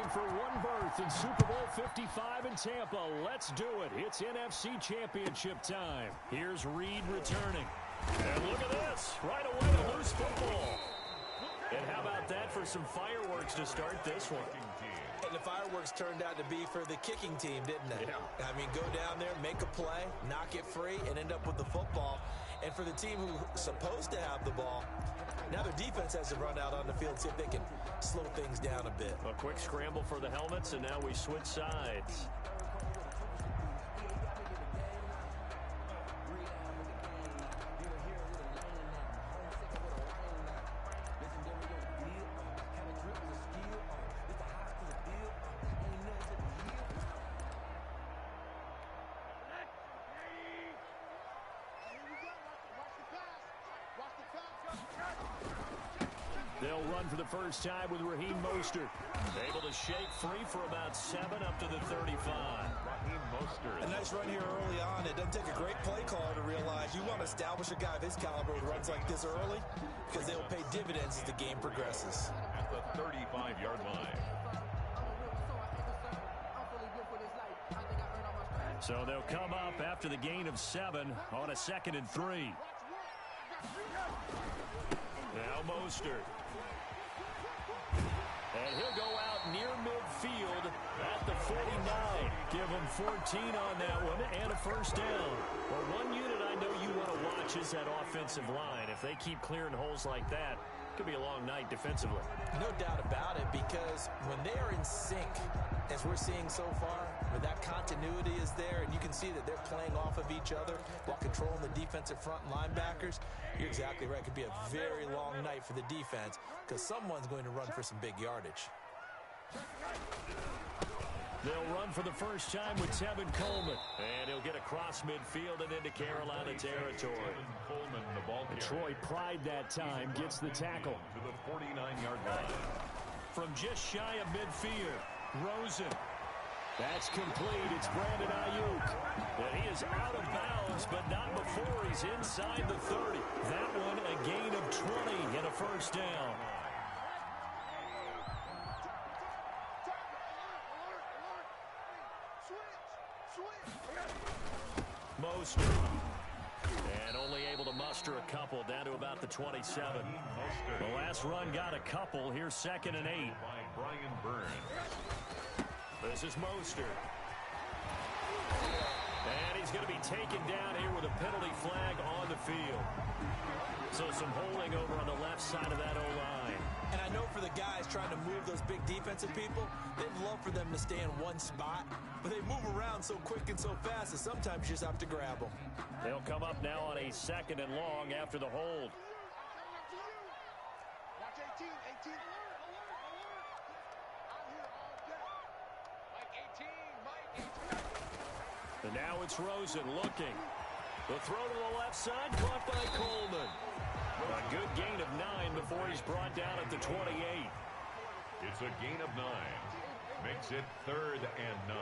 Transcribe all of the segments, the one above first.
Playing for one berth in Super Bowl 55 in Tampa. Let's do it. It's NFC Championship time. Here's Reed returning. And look at this. Right away, a loose football. And how about that for some fireworks to start this one? And the fireworks turned out to be for the kicking team, didn't they? Yeah. I mean, go down there, make a play, knock it free, and end up with the football. And for the team who's supposed to have the ball, now their defense has to run out on the field, see if they can slow things down a bit. A quick scramble for the helmets, and now we switch sides. They'll run for the first time with Raheem Mostert. Able to shake free for about 7 up to the 35. Raheem Mostert. A nice run here early on. It doesn't take a great play caller to realize you want to establish a guy of his caliber with runs like this early because they'll pay dividends as the game progresses. At the 35-yard line. So they'll come up after the gain of 7 on a 2nd and 3. Now Mostert. And he'll go out near midfield at the 49. Give him 14 on that one and a first down. Well, one unit I know you want to watch is that offensive line. If they keep clearing holes like that, it could be a long night defensively. No doubt about it, because when they are in sync, as we're seeing so far, where that continuity is there, and you can see that they're playing off of each other while controlling the defensive front and linebackers, you're exactly right. It could be a very long night for the defense because someone's going to run for some big yardage. They'll run for the first time with Tevin Coleman. And he'll get across midfield and into Carolina territory. Coleman, the ball carrier. Troy Pride that time gets the tackle. To the 49-yard line. From just shy of midfield, Rosen. That's complete. It's Brandon Ayuk. And he is out of bounds, but not before he's inside the 30. That one a gain of 20 and a first down. Mostert. And only able to muster a couple down to about the 27. The last run got a couple. Here's 2nd and 8. By Brian Burns. This is Mostert. And he's going to be taken down here with a penalty flag on the field. So some holding over on the left side of that O-line. And I know for the guys trying to move those big defensive people, they'd love for them to stay in one spot. But they move around so quick and so fast that sometimes you just have to grab them. They'll come up now on a 2nd and long after the hold. Watch 18, 18. And now it's Rosen looking. The throw to the left side, caught by Coleman. A good gain of 9 before he's brought down at the 28. It's a gain of 9. Makes it 3rd and 9.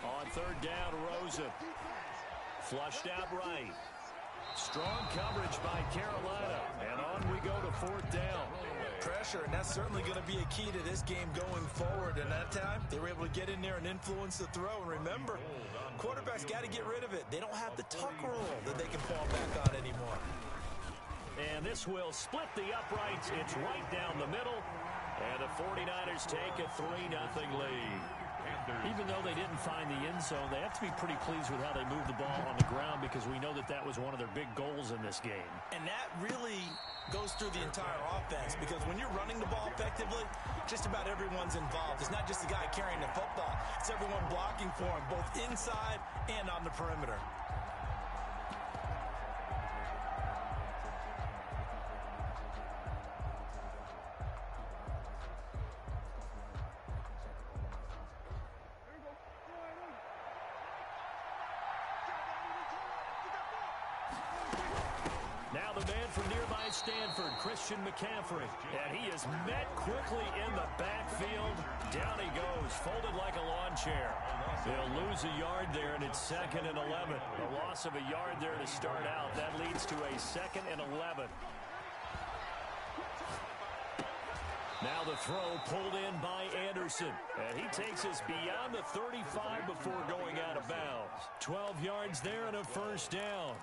On 3rd down, Rosen. Flushed out right. Strong coverage by Carolina. And on we go to 4th down. Pressure, and that's certainly going to be a key to this game going forward. And that time, they were able to get in there and influence the throw. And remember, quarterbacks got to get rid of it. They don't have the tuck rule that they can fall back on anymore. And this will split the uprights. It's right down the middle. And the 49ers take a 3-0 lead. Even though they didn't find the end zone, they have to be pretty pleased with how they moved the ball on the ground because we know that that was one of their big goals in this game. And that really goes through the entire offense because when you're running the ball effectively, just about everyone's involved. It's not just the guy carrying the football. It's everyone blocking for him, both inside and on the perimeter. Now the man from nearby Stanford, Christian McCaffrey. And he is met quickly in the backfield. Down he goes, folded like a lawn chair. They'll lose a yard there, and it's 2nd and 11. A loss of a yard there to start out. That leads to a 2nd and 11. Now the throw pulled in by Anderson. And he takes us beyond the 35 before going out of bounds. 12 yards there and a first down.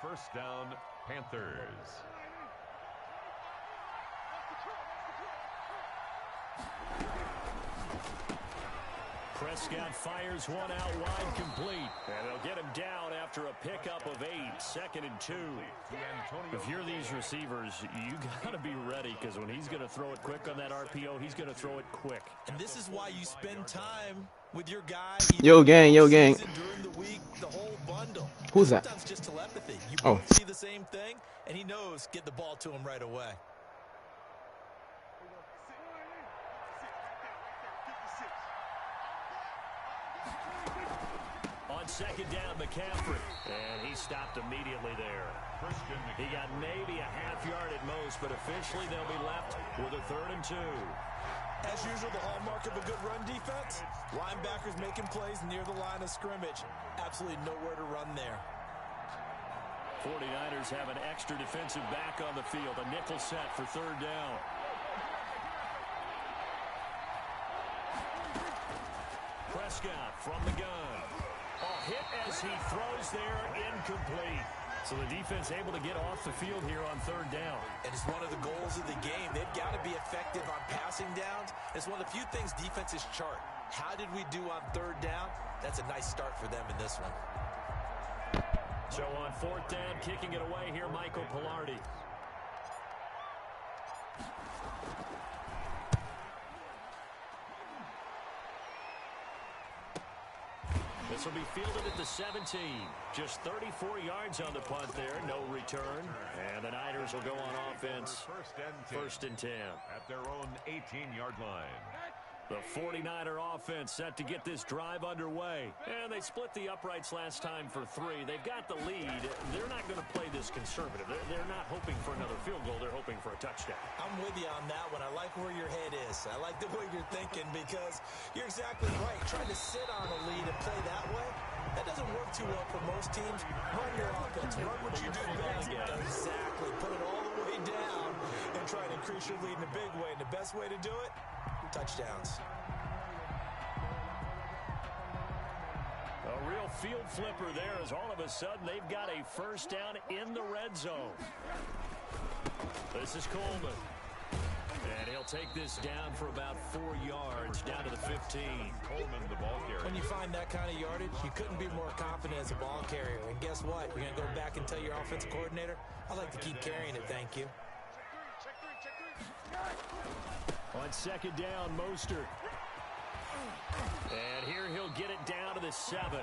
First down, Panthers. Prescott fires one out wide, complete. And they'll get him down after a pickup of 8, 2nd and 2. If you're these receivers, you got to be ready, because when he's going to throw it quick on that RPO, he's going to throw it quick. And this is why you spend time with your guy. Yo, gang, yo, gang. During the week, the whole bundle. Who's that? Sometimes just telepathy. You Oh. both see the same thing, and he knows get the ball to him right away. On second down, McCaffrey. And he stopped immediately there. He got maybe a half yard at most, but officially they'll be left with a 3rd and 2. As usual, the hallmark of a good run defense, linebackers making plays near the line of scrimmage. Absolutely nowhere to run there. 49ers have an extra defensive back on the field. A nickel set for 3rd down. Prescott from the gun. Hit as he throws there, incomplete. So the defense able to get off the field here on 3rd down. And it's one of the goals of the game. They've got to be effective on passing downs. It's one of the few things defenses chart. How did we do on 3rd down? That's a nice start for them in this one. So on 4th down, kicking it away here, Michael Pilardi. This will be fielded at the 17. Just 34 yards on the punt there. No return. And the Niners will go on offense. First and 10. At their own 18-yard line. The 49er offense set to get this drive underway. And they split the uprights last time for 3. They've got the lead. They're not going to play this conservative. They're not hoping for another field goal. They're hoping for a touchdown. I'm with you on that one. I like where your head is. I like the way you're thinking, because you're exactly right. Trying to sit on a lead and play that way, that doesn't work too well for most teams. Run your offense. Run what you do best. Exactly. Put it all the way down and try to increase your lead in a big way. And the best way to do it, touchdowns. A real field flipper there, as all of a sudden they've got a first down in the red zone. This is Coleman. And he'll take this down for about 4 yards, down to the 15. Coleman, the ball carrier. When you find that kind of yardage, you couldn't be more confident as a ball carrier. And guess what? You're going to go back and tell your offensive coordinator, I'd like to keep carrying it, thank you. On second down, Mostert. And here he'll get it down to the 7.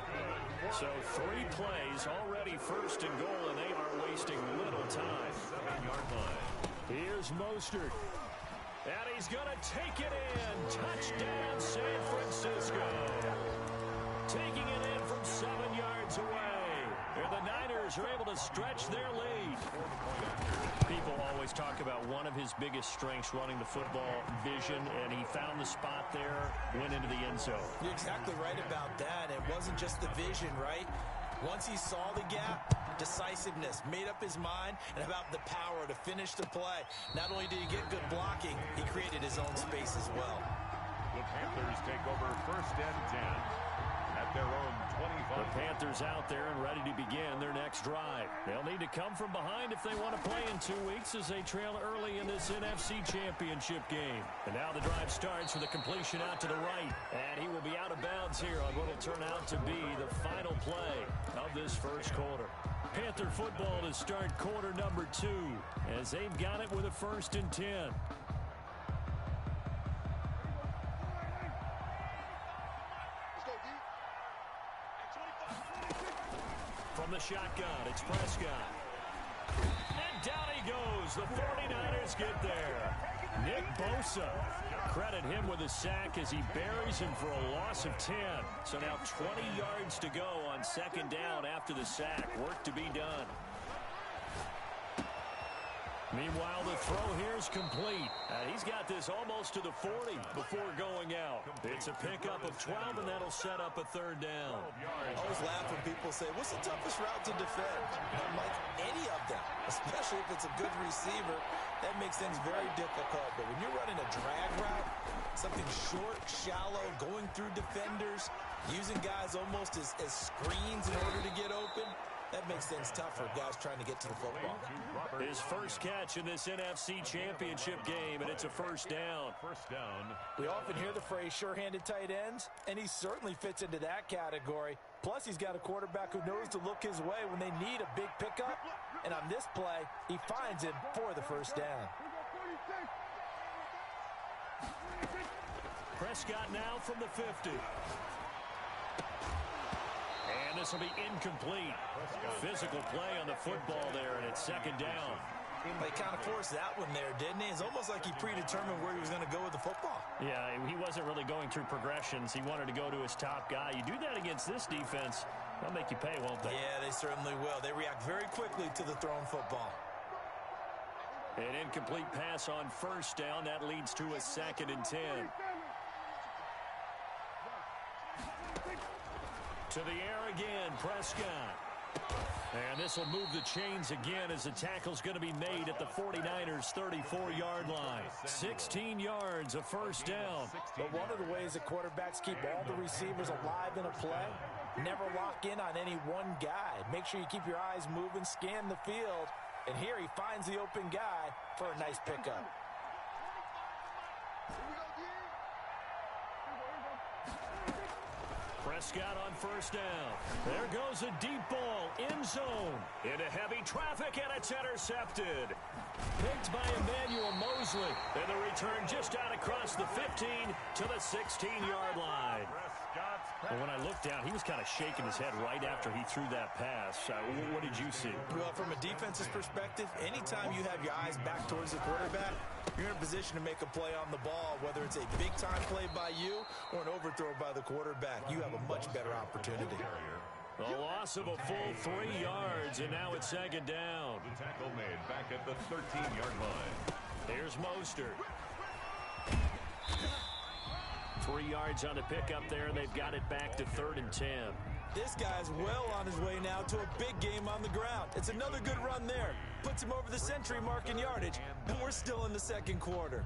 So 3 plays, already first and goal, and they are wasting little time. 7-yard line. Here's Mostert. And he's going to take it in. Touchdown, San Francisco. Taking it in from 7 yards away. And the Niners are able to stretch their lead. People always talk about one of his biggest strengths, running the football, vision, and he found the spot there, went into the end zone. You're exactly right about that. It wasn't just the vision, right? Once he saw the gap, decisiveness, made up his mind, and about the power to finish the play. Not only did he get good blocking, he created his own space as well. The Panthers take over first and 10 at their own 25. The Panthers out there and ready to begin their next drive. They'll need to come from behind if they want to play in 2 weeks, as they trail early in this NFC Championship game. And now the drive starts with a completion out to the right. And he will be out of bounds here on what will turn out to be the final play of this first quarter. Panther football to start quarter number 2, as they've got it with a first and 10. From the shotgun, it's Prescott. And down he goes. The 49ers get there. Nick Bosa. Credit him with a sack as he buries him for a loss of 10. So now 20 yards to go on second down after the sack. Work to be done. Meanwhile, the throw here is complete. He's got this almost to the 40 before going out. It's a pickup of 12, and that'll set up a third down. I always laugh when people say, what's the toughest route to defend? I'm like, any of them, especially if it's a good receiver. That makes things very difficult. But when you're running a drag route, something short, shallow, going through defenders, using guys almost as screens in order to get open, that makes things tough for guys trying to get to the football. His first catch in this NFC Championship game, and it's a first down. We often hear the phrase sure-handed tight ends, and he certainly fits into that category. Plus, he's got a quarterback who knows to look his way when they need a big pickup. And on this play, he finds him for the first down. Prescott now from the 50. And this will be incomplete. Physical play on the football there, and it's second down. They kind of forced that one there, didn't he? It's almost like he predetermined where he was going to go with the football. Yeah, he wasn't really going through progressions. He wanted to go to his top guy. You do that against this defense, they'll make you pay, won't they? Yeah, they certainly will. They react very quickly to the thrown football. An incomplete pass on first down. That leads to a 2nd and 10. To the air again, Prescott. And this will move the chains again as the tackle's going to be made at the 49ers' 34-yard line. 16 yards, a first down. But one of the ways that quarterbacks keep all the receivers alive in a play, never lock in on any one guy. Make sure you keep your eyes moving, scan the field. And here he finds the open guy for a nice pickup. Prescott on first down. There goes a deep ball, end zone. Into heavy traffic, and it's intercepted. Picked by Emmanuel Mosley. And the return just out across the 15 to the 16-yard line. And when I looked down, he was kind of shaking his head right after he threw that pass. What did you see? Well, from a defense's perspective, anytime you have your eyes back towards the quarterback, you're in a position to make a play on the ball, whether it's a big-time play by you or an overthrow by the quarterback. You have a much better opportunity. The loss of a full 3 yards, and now it's second down. The tackle made back at the 13-yard line. Here's Mostert. 3 yards on the pickup there, and they've got it back to 3rd and 10. This guy's well on his way now to a big game on the ground. It's another good run there. Puts him over the century mark in yardage, and we're still in the second quarter.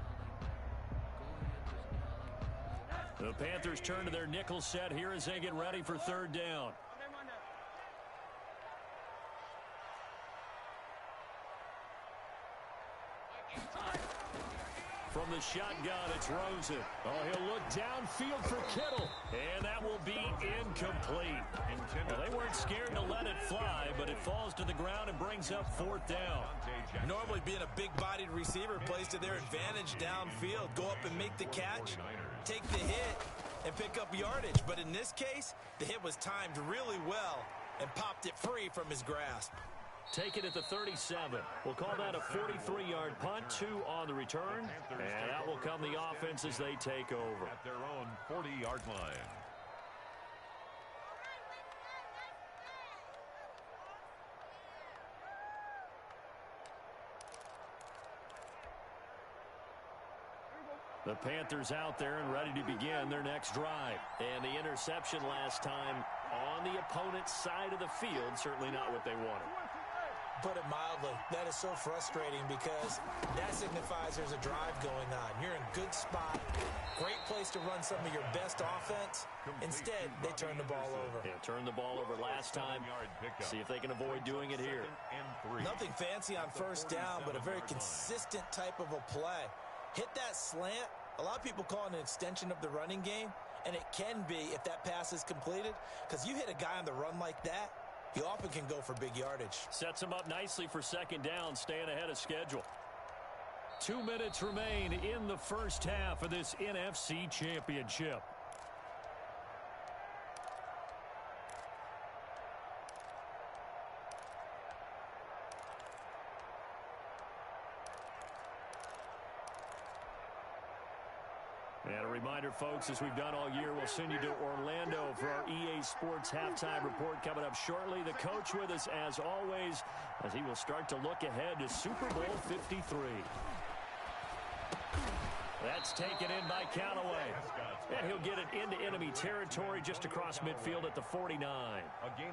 The Panthers turn to their nickel set here as they get ready for 3rd down. From the shotgun, it's Rosen. Oh, he'll look downfield for Kittle. And that will be incomplete. Well, they weren't scared to let it fly, but it falls to the ground and brings up 4th down. Normally being a big-bodied receiver plays to their advantage downfield. Go up and make the catch, take the hit, and pick up yardage. But in this case, the hit was timed really well and popped it free from his grasp. Take it at the 37. We'll call that a 43-yard punt, 2 on the return. And that will come the offense as they take over. At their own 40-yard line. The Panthers out there and ready to begin their next drive. And the interception last time on the opponent's side of the field, certainly not what they wanted. Put it mildly, that is so frustrating because that signifies there's a drive going on. You're in good spot, great place to run some of your best offense. Instead, they turn the ball over. Yeah, turned the ball over last time. See if they can avoid doing it here. Nothing fancy on first down, but a very consistent type of a play. Hit that slant. A lot of people call it an extension of the running game, and it can be if that pass is completed, because you hit a guy on the run like that, he often can go for big yardage. Sets him up nicely for second down, staying ahead of schedule. 2 minutes remain in the first half of this NFC Championship. And a reminder, folks, as we've done all year, we'll send you to Orlando for our EA Sports halftime report coming up shortly. The coach with us, as always, as he will start to look ahead to Super Bowl 53. That's taken in by Callaway. And he'll get it into enemy territory just across midfield at the 49.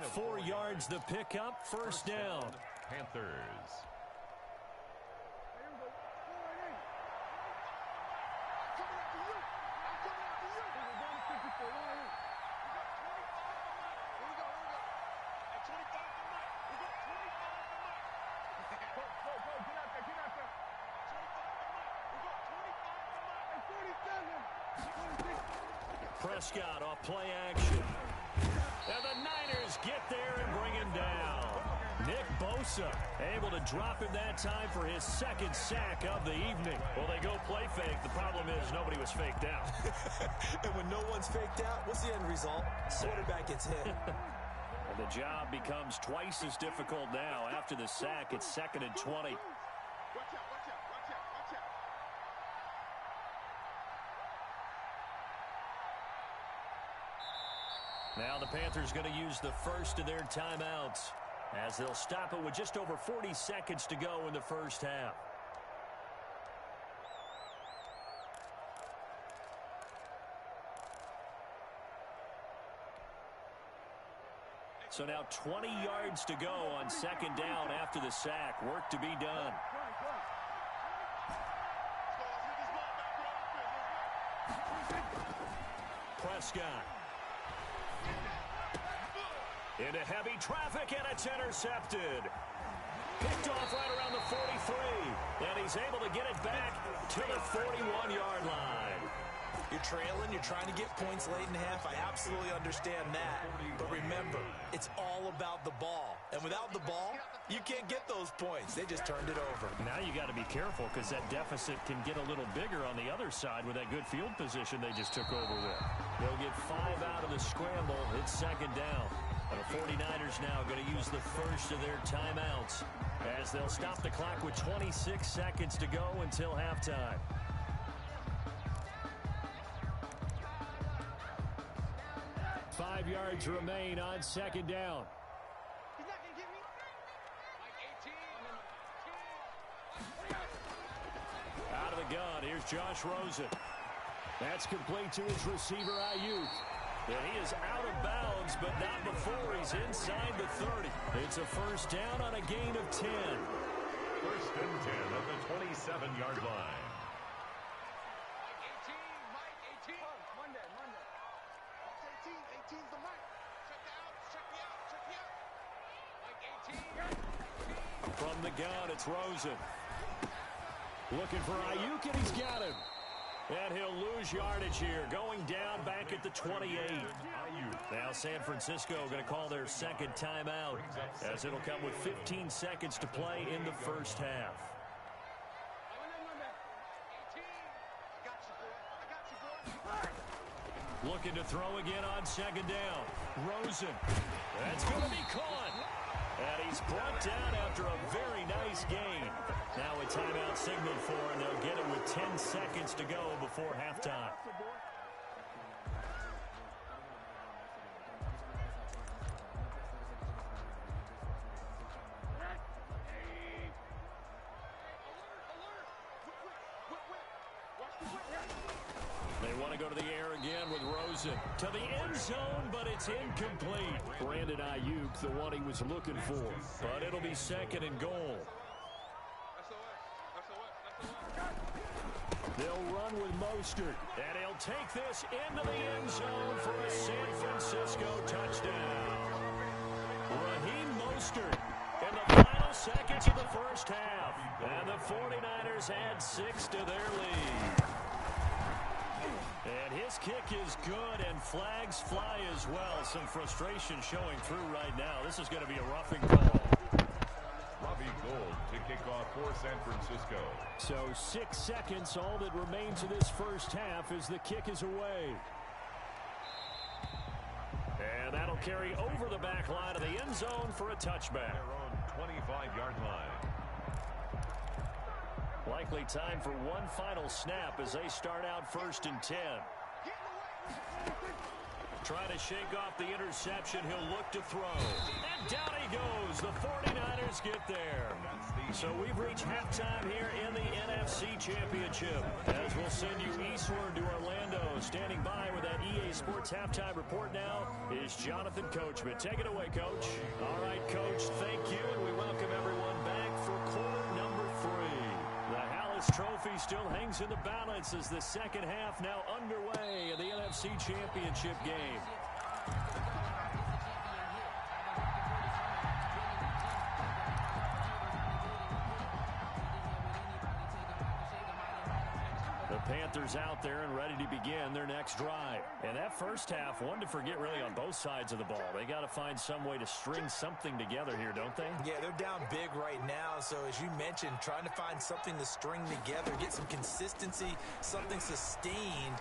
4 yards the pickup, first down. Panthers. Prescott off play action. And the Niners get there and bring him down. Nick Bosa able to drop him that time for his second sack of the evening. Well, they go play fake. The problem is nobody was faked out. And when no one's faked out, what's the end result? Quarterback gets hit. And the job becomes twice as difficult now. After the sack, it's 2nd and 20. Now the Panthers going to use the first of their timeouts as they'll stop it with just over 40 seconds to go in the first half. So now 20 yards to go on 2nd down after the sack. Work to be done. Prescott. Into heavy traffic, and it's intercepted. Picked off right around the 43. And he's able to get it back to the 41-yard line. You're trailing, you're trying to get points late in half. I absolutely understand that. But remember, it's all about the ball. And without the ball, you can't get those points. They just turned it over. Now you got to be careful because that deficit can get a little bigger on the other side with that good field position they just took over with. They'll get 5 out of the scramble. It's 2nd down. And the 49ers now going to use the first of their timeouts as they'll stop the clock with 26 seconds to go until halftime. Five yards remain on 2nd down. He's not going to get me. Out of the gun, here's Josh Rosen. That's complete to his receiver, Ayuk. And he is out of bounds, but not before he's inside the 30. It's a first down on a gain of 10. 1st and 10 at the 27-yard line. Mike 18. Monday. 18's the mic. Check me out. Mike 18. From the gun, it's Rosen. Looking for Ayuk, and he's got him. And he'll lose yardage here, going down back at the 28. Now San Francisco going to call their 2nd timeout as it'll come with 15 seconds to play in the first half. Looking to throw again on 2nd down. Rosen. That's going to be caught. And he's brought down after a very nice gain. Now a timeout signaled for, and they'll get it with 10 seconds to go before halftime. They want to go to the air again with Rosen. To the end zone, but it's incomplete. Brandon Ayuk, the one he was looking for. But it'll be 2nd and goal. They'll run with Mostert. And he'll take this into the end zone for a San Francisco touchdown. Raheem Mostert in the final seconds of the first half. And the 49ers add 6 to their lead. And his kick is good, and flags fly as well. Some frustration showing through right now. This is going to be a roughing call. Robbie Gould to kick off for San Francisco. So 6 seconds, all that remains of this first half as the kick is away. And that'll carry over the back line of the end zone for a touchback. Their own 25-yard line. Likely time for one final snap as they start out 1st and 10. Trying to shake off the interception. He'll look to throw. And down he goes. The 49ers get there. So we've reached halftime here in the NFC Championship. As we'll send you eastward to Orlando. Standing by with that EA Sports halftime report now is Jonathan Coachman. Take it away, Coach. All right, Coach, thank you. And we welcome everyone back for quarter number 3. The Hallis Trophy still hangs in the balance as the second half now underway in the NFC Championship game. The Panthers out there and ready to begin their next drive. And that first half, one to forget really on both sides of the ball. They got to find some way to string something together here, don't they? Yeah, they're down big right now. So as you mentioned, trying to find something to string together, get some consistency, something sustained,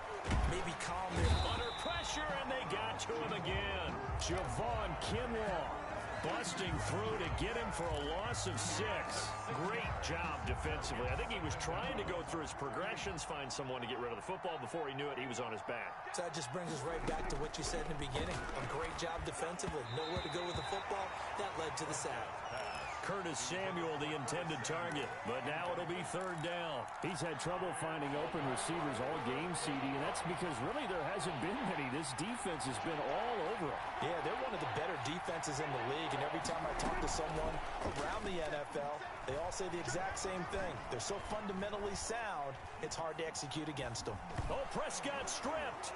maybe calm their under pressure, and they got to him again. Javon Kinlaw busting through to get him for a loss of 6. Great job defensively. I think he was trying to go through his progressions, find someone to get rid of the football. Before he knew it, he was on his back. So that just brings us right back to what you said in the beginning. A great job defensively. Nowhere to go with the football. That led to the sack. Curtis Samuel, the intended target, but now it'll be 3rd down. He's had trouble finding open receivers all game, CD, and that's because really there hasn't been many. This defense has been all over him. Yeah, they're one of the better defenses in the league, and every time I talk to someone around the NFL, they all say the exact same thing. They're so fundamentally sound, it's hard to execute against them. Oh, Prescott stripped.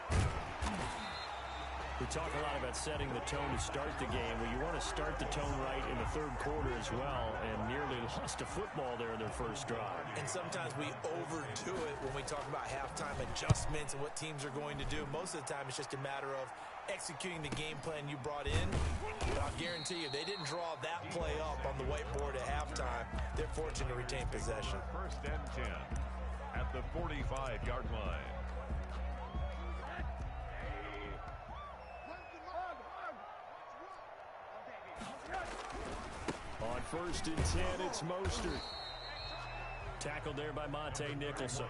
We talk a lot about setting the tone to start the game. Well, you want to start the tone right in the 3rd quarter as well, and nearly lost a football there in their first drive. And sometimes we overdo it when we talk about halftime adjustments and what teams are going to do. Most of the time, it's just a matter of executing the game plan you brought in. But I'll guarantee you, they didn't draw that play up on the whiteboard at halftime. They're fortunate to retain possession. 1st and 10 at the 45-yard line. On 1st and 10, it's Mostert. Tackled there by Monte Nicholson.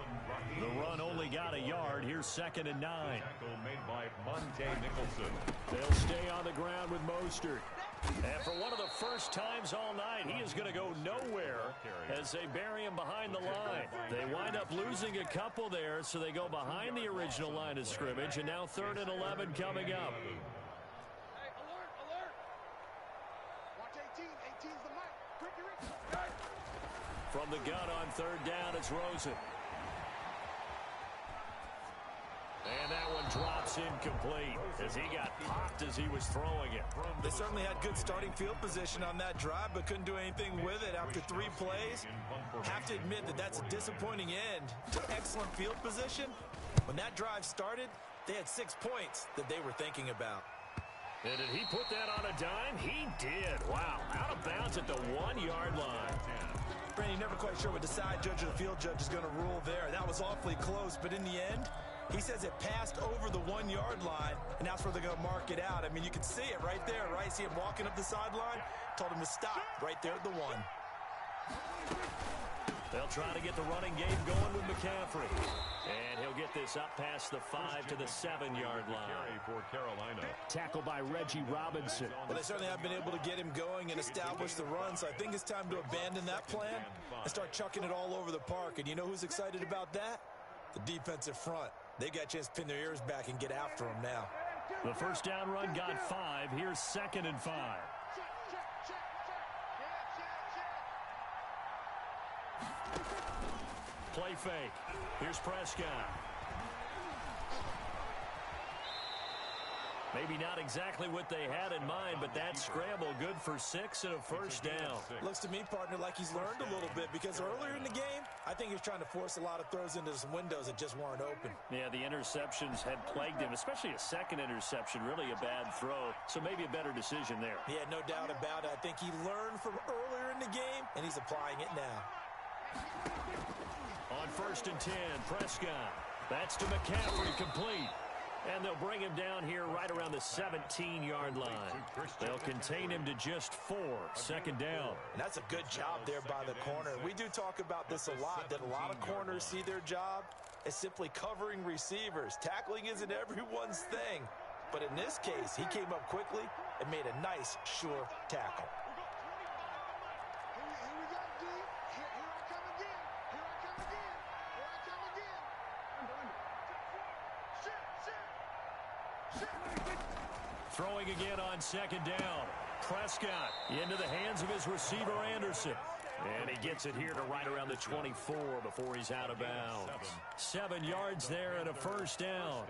The run only got a yard. Here's 2nd and 9. Tackle made by Monte Nicholson. They'll stay on the ground with Mostert. And for one of the first times all night, he is going to go nowhere as they bury him behind the line. They wind up losing a couple there, so they go behind the original line of scrimmage, and now 3rd and 11 coming up. From the gun on 3rd down, it's Rosen. And that one drops incomplete as he got popped as he was throwing it. They certainly had good starting field position on that drive, but couldn't do anything with it after 3 plays. Have to admit that that's a disappointing end to excellent field position. When that drive started, they had 6 points that they were thinking about. And did he put that on a dime? He did. Wow. Out of bounds at the 1-yard line. Brandon, you're never quite sure what the side judge or the field judge is going to rule there. That was awfully close, but in the end, he says it passed over the 1-yard line, and that's where they're going to mark it out. I mean, you can see it right there, right? See him walking up the sideline? Told him to stop right there at the 1. They'll try to get the running game going with McCaffrey. And he'll get this up past the 5 to the 7-yard line. For Carolina. Tackled by Reggie Robinson. Well, they certainly have been able to get him going and establish the run, so I think it's time to abandon that plan and start chucking it all over the park. And you know who's excited about that? The defensive front. They got a chance to pin their ears back and get after him now. The first down run got 5. Here's 2nd and 5. Play fake. Here's Prescott. Maybe not exactly what they had in mind, but that scramble good for 6 and a first down. Looks to me, partner, like he's learned a little bit because earlier in the game, I think he was trying to force a lot of throws into some windows that just weren't open. Yeah, the interceptions had plagued him, especially a second interception, really a bad throw. So maybe a better decision there. Yeah, no doubt about it. I think he learned from earlier in the game, and he's applying it now. On 1st and 10, Prescott. That's to McCaffrey, complete. And they'll bring him down here right around the 17-yard line. They'll contain him to just 4. Second down. And that's a good job there by the corner. We do talk about this a lot, that a lot of corners see their job as simply covering receivers. Tackling isn't everyone's thing. But in this case, he came up quickly and made a nice, sure tackle. Throwing again on second down. Prescott into the hands of his receiver, Anderson. And he gets it here to right around the 24 before he's out of bounds. 7 yards there and a first down.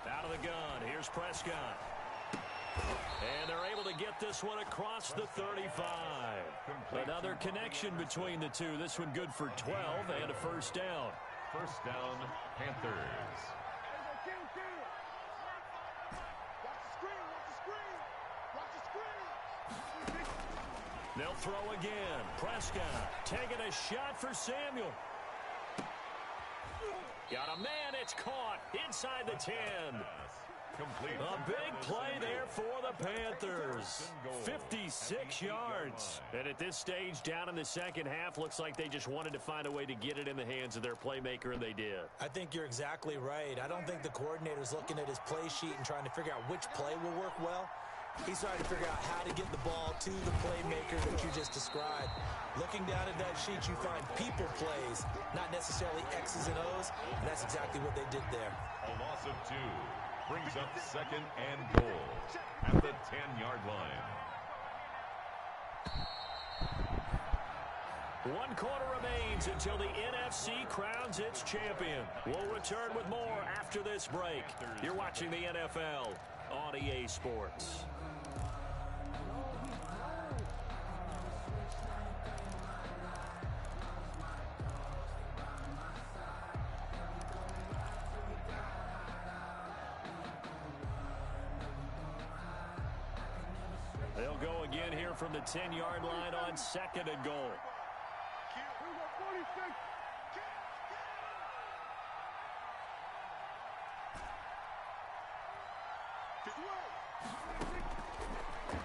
Out of the gun, here's Prescott. And they're able to get this one across the 35. Another connection between the two. This one good for 12 and a first down. First down, Panthers. They'll throw again. Prescott taking a shot for Samuel. Got a man, it's caught inside the 10. A big play there for the Panthers. 56 yards. And at this stage, down in the second half, looks like they just wanted to find a way to get it in the hands of their playmaker, and they did. I think you're exactly right. I don't think the coordinator's looking at his play sheet and trying to figure out which play will work well. He's trying to figure out how to get the ball to the playmaker that you just described. Looking down at that sheet, you find people plays, not necessarily X's and O's, and that's exactly what they did there. A loss of 2 brings up second and goal at the 10-yard line. 1 quarter remains until the NFC crowns its champion. We'll return with more after this break. You're watching the NFL on EA Sports. They'll go again here from the 10-yard line on second and goal.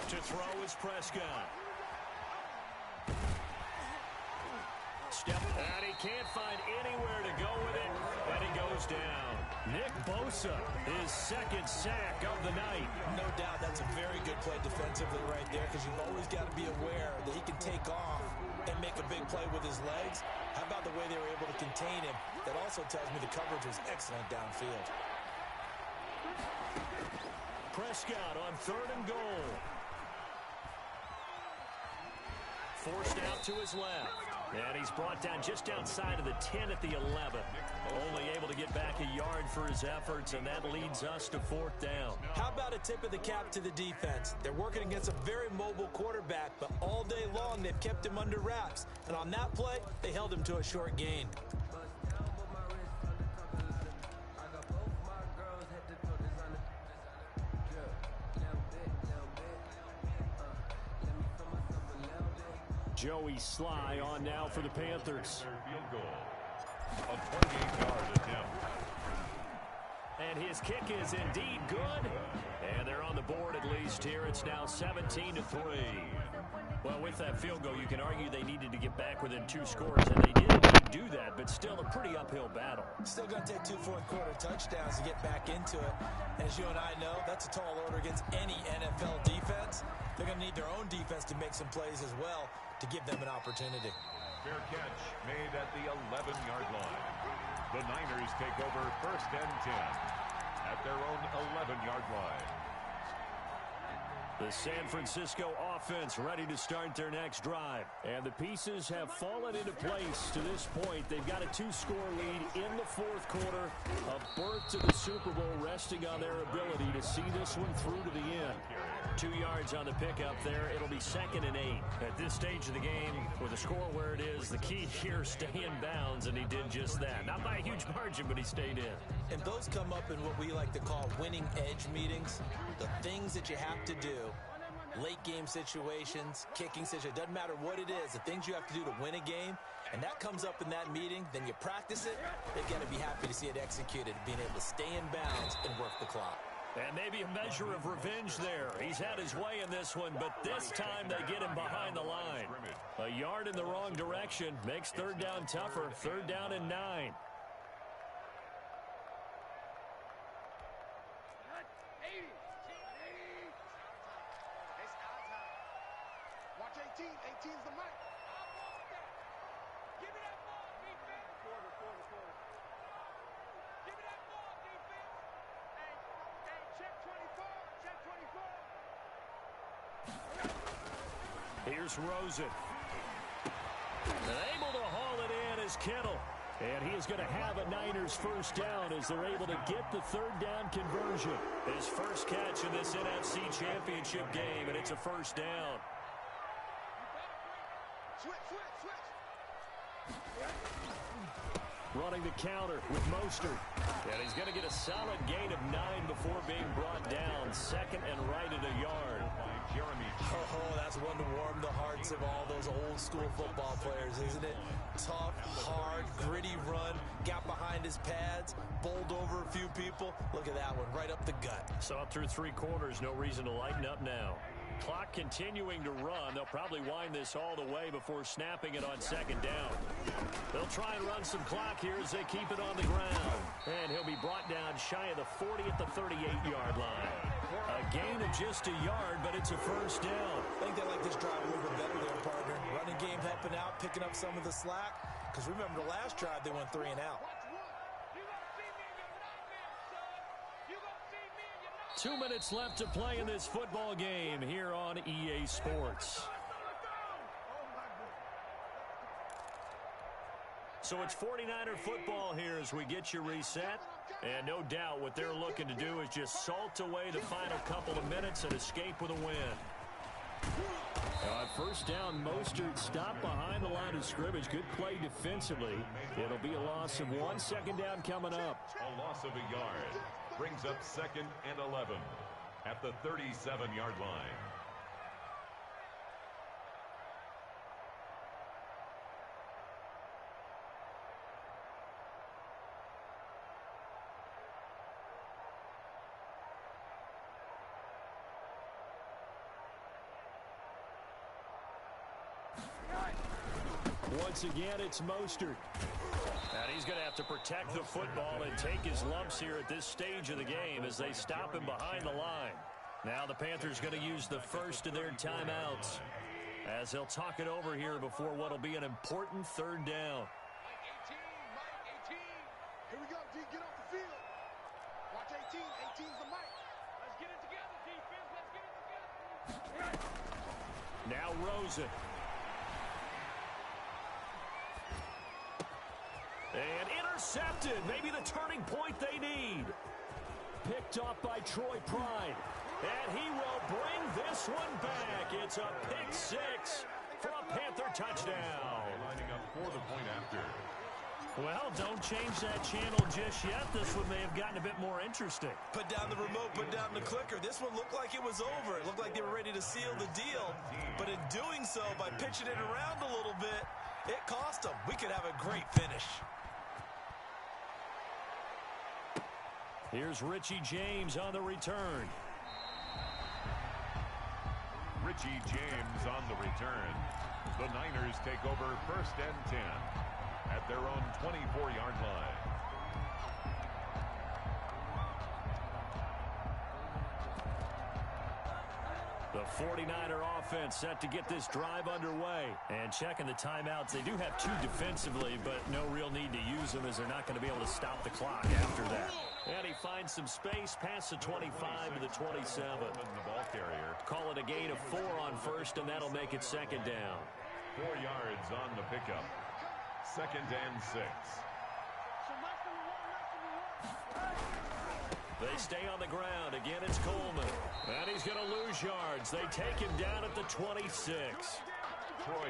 To throw is Prescott. Step, and he can't find anywhere to go with it, and he goes down. Nick Bosa, his second sack of the night. No doubt that's a very good play defensively right there, because you've always got to be aware that he can take off and make a big play with his legs. How about the way they were able to contain him? That also tells me the coverage was excellent downfield. Prescott on third and goal. Forced out to his left. And he's brought down just outside of the 10 at the 11. Only able to get back a yard for his efforts, and that leads us to fourth down. How about a tip of the cap to the defense? They're working against a very mobile quarterback, but all day long they've kept him under wraps. And on that play, they held him to a short gain. Joey Sly on now for the Panthers. Field goal. A 28-yard attempt. And his kick is indeed good. And they're on the board at least here. It's now 17-3. Well, with that field goal, you can argue they needed to get back within 2 scores, and they did do that, but still a pretty uphill battle. Still going to take 2 fourth-quarter touchdowns to get back into it. As you and I know, that's a tall order against any NFL defense. They're going to need their own defense to make some plays as well to give them an opportunity. Fair catch made at the 11-yard line. The Niners take over first and 10 at their own 11-yard line. The San Francisco offense ready to start their next drive. And the pieces have fallen into place to this point. They've got a 2-score lead in the fourth quarter. A berth to the Super Bowl resting on their ability to see this one through to the end. 2 yards on the pickup there. It'll be 2nd and 8. At this stage of the game, with the score where it is, the key here, stay in bounds, and he did just that. Not by a huge margin, but he stayed in. And those come up in what we like to call winning edge meetings. The things that you have to do, late game situations, kicking situations, doesn't matter what it is, the things you have to do to win a game, and that comes up in that meeting, then you practice it, they've got to be happy to see it executed, being able to stay in bounds and work the clock. And maybe a measure of revenge there. He's had his way in this one, but this time they get him behind the line. A yard in the wrong direction makes 3rd down tougher. 3rd down and 9. Watch 18. 18's the mic. Give me that ball, defense. Quarter. Give me that ball, defense. Hey, check 24. Check 24. Here's Rosen. And able to haul it in is Kittle. And he is going to have a Niners first down as they're able to get the 3rd down conversion. His first catch in this NFC Championship game, and it's a first down. Switch. Running the counter with Mostert. And he's going to get a solid gain of 9 before being brought down. 2nd and right at a yard. Oh, that's one to warm the hearts of all those old school football players, isn't it? Tough, hard, gritty run, got behind his pads, bowled over a few people. Look at that one, right up the gut. Saw it through 3 quarters, no reason to lighten up now. Clock continuing to run. They'll probably wind this all the way before snapping it on 2nd down. They'll try and run some clock here as they keep it on the ground. And he'll be brought down shy of the 40 at the 38-yard line. A gain of just a yard, but it's a first down. I think they like this drive a little bit better there, partner. Running game helping out, picking up some of the slack. Because remember, the last drive, they went 3 and out. 2 minutes left to play in this football game here on EA Sports. So it's 49er football here as we get you reset. And no doubt what they're looking to do is just salt away the final couple of minutes and escape with a win. First down, Mostert stopped behind the line of scrimmage. Good play defensively. It'll be a loss of 1. 2nd down coming up. A loss of a yard brings up 2nd and 11 at the 37-yard line. Once again, it's Mostert. And he's going to have to protect the football and take his lumps here at this stage of the game as they stop him behind the line. Now the Panthers going to use the first of their timeouts as they'll talk it over here before what will be an important 3rd down. Mike 18. Here we go, D. Get off the field. Watch 18. 18's the mic. Let's get it together, defense. Let's get it together. Now Rosen. And intercepted. Maybe the turning point they need. Picked up by Troy Pride. And he will bring this one back. It's a pick 6 for a Panther touchdown. Lining up for the point after. Well, don't change that channel just yet. This one may have gotten a bit more interesting. Put down the remote, put down the clicker. This one looked like it was over. It looked like they were ready to seal the deal. But in doing so, by pitching it around a little bit, it cost them. We could have a great finish. Here's Richie James on the return. Richie James on the return. The Niners take over 1st and 10 at their own 24-yard line. The 49er offense set to get this drive underway. And checking the timeouts, they do have 2 defensively, but no real need to use them as they're not going to be able to stop the clock after that. And he finds some space past the 25 to the 27. The ball carrier. Call it a gain of 4 on 1st, and that'll make it 2nd down. 4 yards on the pickup. 2nd and 6. They stay on the ground. Again, it's Coleman. And he's going to lose yards. They take him down at the 26.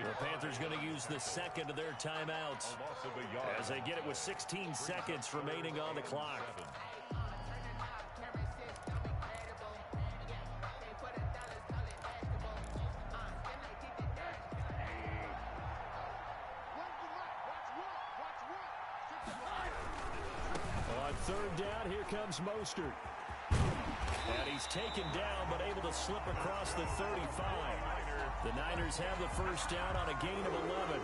The Panthers going to use the second of their timeouts as they get it with 16 seconds remaining on the clock. On third down, here comes Mostert. And he's taken down, but able to slip across the 35. The Niners have the first down on a gain of 11.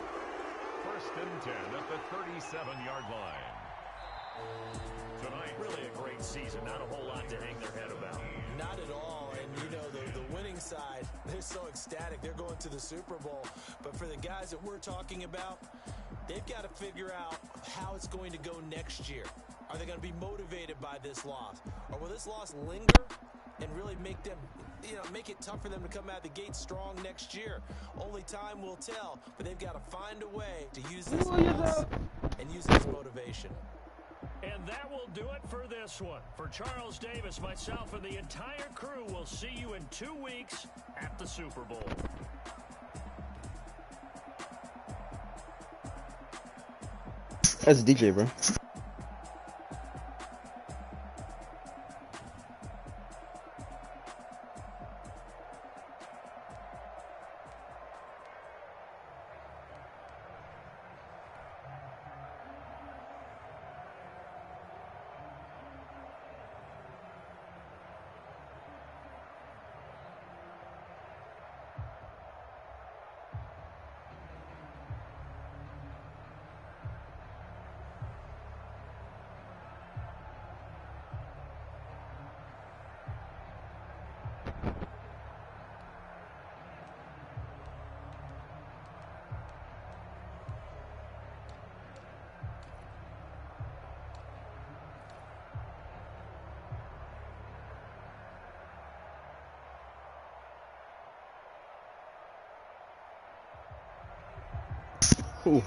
First and 10 at the 37-yard line. Tonight, really a great season. Not a whole lot to hang their head about. Not at all. And, you know, the winning side, they're so ecstatic. They're going to the Super Bowl. But for the guys that we're talking about, they've got to figure out how it's going to go next year. Are they going to be motivated by this loss? Or will this loss linger and really make them, make it tough for them to come out the gate strong next year? Only time will tell, but they've got to find a way to use this loss and use it as motivation. And that will do it for this one. For Charles Davis, myself, and the entire crew, will see you in 2 weeks at the Super Bowl. That's DJ, bro. Ooh.